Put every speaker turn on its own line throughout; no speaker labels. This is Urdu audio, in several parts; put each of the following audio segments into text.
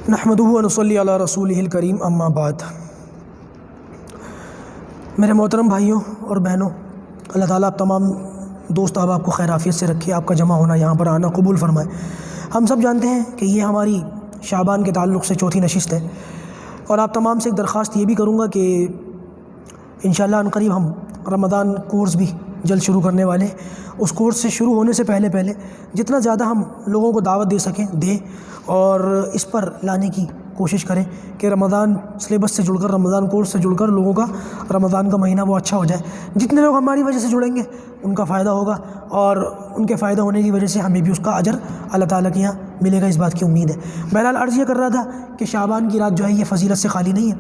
نحمدہ و نصلی علی رسولہ الکریم اما بعد۔ میرے محترم بھائیوں اور بہنوں، اللہ تعالیٰ آپ تمام دوست احباب کو خیر عافیت سے رکھے، آپ کا جمع ہونا، یہاں پر آنا قبول فرمائے۔ ہم سب جانتے ہیں کہ یہ ہماری شعبان کے تعلق سے چوتھی نشست ہے، اور آپ تمام سے ایک درخواست یہ بھی کروں گا کہ انشاءاللہ ان قریب ہم رمضان کورس بھی جلد شروع کرنے والے ہیں۔ اس کورس سے شروع ہونے سے پہلے جتنا زیادہ ہم لوگوں کو دعوت دے سکیں دیں، اور اس پر لانے کی کوشش کریں کہ رمضان سلیبس سے جڑ کر، رمضان کورس سے جڑ کر لوگوں کا رمضان کا مہینہ وہ اچھا ہو جائے۔ جتنے لوگ ہماری وجہ سے جڑیں گے ان کا فائدہ ہوگا، اور ان کے فائدہ ہونے کی وجہ سے ہمیں بھی اس کا اجر اللہ تعالیٰ کے یہاں ملے گا، اس بات کی امید ہے۔ بہرحال عرض یہ کر رہا تھا کہ شعبان کی رات جو ہے یہ فضیلت سے خالی نہیں ہے۔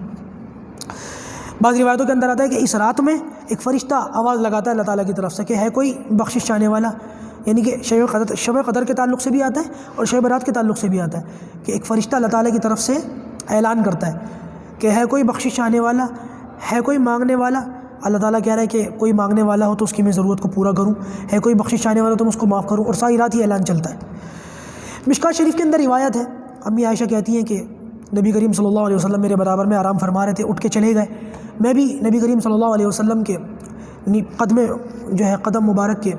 بعض روایتوں کے اندر آتا ہے کہ اس رات میں ایک فرشتہ آواز لگاتا ہے اللہ تعالیٰ کی طرف سے کہ ہے کوئی بخشش چاہنے والا، یعنی کہ شب قدر کے تعلق سے بھی آتا ہے اور شب برات کے تعلق سے بھی آتا ہے کہ ایک فرشتہ اللہ تعالیٰ کی طرف سے اعلان کرتا ہے کہ ہے کوئی بخشش چاہنے والا، ہے کوئی مانگنے والا۔ اللہ تعالیٰ کہہ رہا ہے کہ کوئی مانگنے والا ہو تو اس کی میں ضرورت کو پورا کروں، ہے کوئی بخشش چاہنے والا تو میں اس کو معاف کروں، اور ساری رات یہ اعلان چلتا ہے۔ مشکات شریف کے اندر روایت ہے، امی عائشہ کہتی ہیں کہ نبی کریم صلی اللہ علیہ وسلم میرے برابر میں آرام فرما رہے تھے، اٹھ کے چلے گئے، میں بھی نبی کریم صلی اللہ علیہ وسلم کے قدم مبارک کے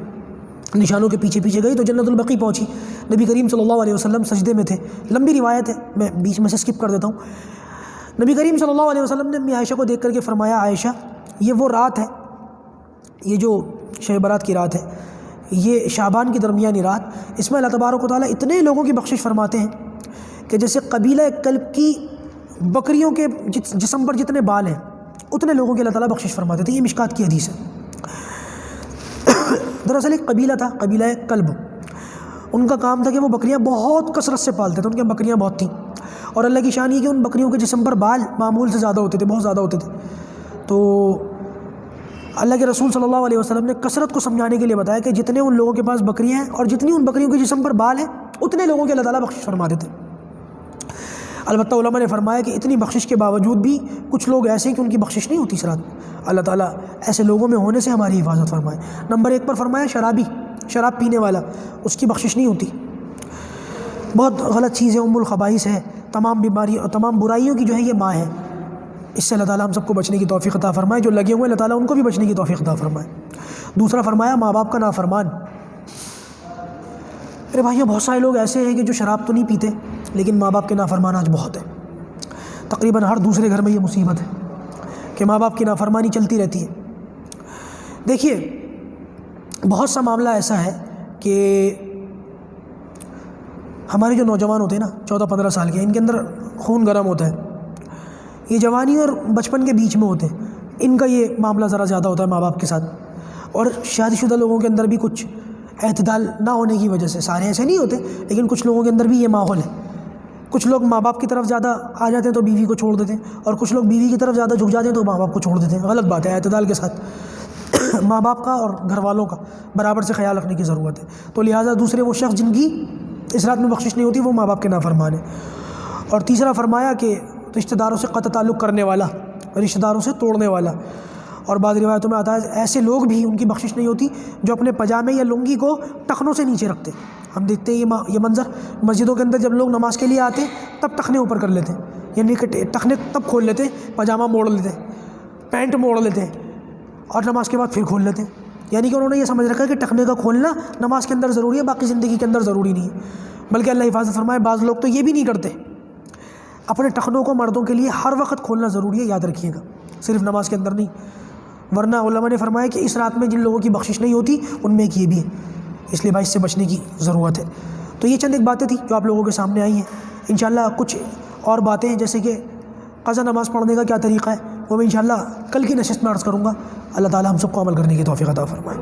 نشانوں کے پیچھے گئی تو جنت البقیع پہنچی۔ نبی کریم صلی اللہ علیہ وسلم سجدے میں تھے، لمبی روایت ہے، میں بیچ میں سے اسکپ کر دیتا ہوں۔ نبی کریم صلی اللہ علیہ وسلم نے امی عائشہ کو دیکھ کر کے فرمایا، عائشہ یہ وہ رات ہے، یہ جو شب برات کی رات ہے، یہ شعبان کی درمیانی رات، اس میں اللہ تبارک و تعالیٰ اتنے لوگوں کی بخشش فرماتے ہیں کہ جیسے قبیلہ کلب کی بکریوں کے جسم پر جتنے بال ہیں اتنے لوگوں کی اللہ تعالیٰ بخشش فرماتے تھے۔ یہ مشکات کی حدیث ہے۔ دراصل ایک قبیلہ تھا، قبیلہ کلب، ان کا کام تھا کہ وہ بکریاں بہت کثرت سے پالتے تھے، ان کے بکریاں بہت تھیں، اور اللہ کی شان یہ کہ ان بکریوں کے جسم پر بال معمول سے زیادہ ہوتے تھے، بہت زیادہ ہوتے تھے۔ تو اللہ کے رسول صلی اللہ علیہ وسلم نے کثرت کو سمجھانے کے لیے بتایا کہ جتنے ان لوگوں کے پاس بکریاں ہیں اور جتنی ان بکریوں کے جسم پر بال ہیں اتنے لوگوں کے اللہ تعالیٰ بخشش فرماتے تھے۔ البتہ علماء نے فرمایا کہ اتنی بخشش کے باوجود بھی کچھ لوگ ایسے ہیں کہ ان کی بخشش نہیں ہوتی اس رات میں۔ اللہ تعالیٰ ایسے لوگوں میں ہونے سے ہماری حفاظت فرمائے۔ نمبر 1 پر فرمایا شرابی، شراب پینے والا، اس کی بخشش نہیں ہوتی، بہت غلط چیز ہے، ام الخبائث ہے، تمام بیماری اور تمام برائیوں کی جو ہے یہ ماں ہے۔ اس سے اللہ تعالیٰ ہم سب کو بچنے کی توفیق عطا فرمائے، جو لگے ہوئے اللہ تعالیٰ ان کو بھی بچنے کی توفیق عطا فرمائے۔ دوسرا فرمایا ماں باپ کا نافرمان۔ میرے بھائیوں بہت سارے لوگ ایسے ہیں کہ جو شراب تو نہیں پیتے لیکن ماں باپ کے نافرمان آج بہت ہیں۔ تقریباً ہر دوسرے گھر میں یہ مصیبت ہے کہ ماں باپ کی نافرمانی چلتی رہتی ہے۔ دیکھیے بہت سا معاملہ ایسا ہے کہ ہمارے جو نوجوان ہوتے ہیں نا 14-15 سال کے، ان کے اندر خون گرم ہوتا ہے، یہ جوانی اور بچپن کے بیچ میں ہوتے ہیں، ان کا یہ معاملہ ذرا زیادہ ہوتا ہے ماں باپ کے ساتھ، اور شادی شدہ لوگوں کے اندر بھی کچھ اعتدال نہ ہونے کی وجہ سے، سارے ایسے نہیں ہوتے لیکن کچھ لوگوں کے اندر بھی یہ ماحول ہے۔ کچھ لوگ ماں باپ کی طرف زیادہ آ جاتے ہیں تو بیوی کو چھوڑ دیتے ہیں، اور کچھ لوگ بیوی کی طرف زیادہ جھک جاتے ہیں تو ماں باپ کو چھوڑ دیتے ہیں۔ غلط بات ہے، اعتدال کے ساتھ ماں باپ کا اور گھر والوں کا برابر سے خیال رکھنے کی ضرورت ہے۔ تو لہٰذا دوسرے وہ شخص جن کی اس رات میں بخشش نہیں ہوتی وہ ماں باپ کے نافرمان ہیں۔ اور تیسرا فرمایا کہ رشتہ داروں سے قطع تعلق کرنے والا، رشتہ داروں سے توڑنے والا، اور بعض روایتوں میں آتا ہے ایسے لوگ بھی ان کی بخشش نہیں ہوتی جو اپنے پاجامے یا لنگی کو ٹخنوں سے نیچے رکھتے۔ ہم دیکھتے ہیں یہ منظر مسجدوں کے اندر، جب لوگ نماز کے لیے آتے ہیں تب ٹخنے اوپر کر لیتے ہیں، یعنی کہ ٹخنے تب کھول لیتے ہیں، پاجامہ موڑ لیتے ہیں، پینٹ موڑ لیتے ہیں، اور نماز کے بعد پھر کھول لیتے ہیں، یعنی کہ انہوں نے یہ سمجھ رکھا ہے کہ ٹخنے کا کھولنا نماز کے اندر ضروری ہے، باقی زندگی کے اندر ضروری نہیں ہے۔ بلکہ اللہ حفاظت فرمائے بعض لوگ تو یہ بھی نہیں کرتے۔ اپنے ٹخنوں کو مردوں کے لیے ہر وقت کھولنا ضروری ہے، یاد رکھیے گا، صرف نماز کے اندر نہیں، ورنہ علماء نے فرمایا کہ اس رات میں جن لوگوں کی بخشش نہیں ہوتی ان میں ایک یہ بھی ہے، اس لیے بھائی اس سے بچنے کی ضرورت ہے۔ تو یہ چند ایک باتیں تھیں جو آپ لوگوں کے سامنے آئی ہیں۔ انشاءاللہ کچھ اور باتیں ہیں جیسے کہ قضا نماز پڑھنے کا کیا طریقہ ہے وہ میں انشاءاللہ کل کی نشست میں عرض کروں گا۔ اللہ تعالیٰ ہم سب کو عمل کرنے کی توفیق عطا فرمائے۔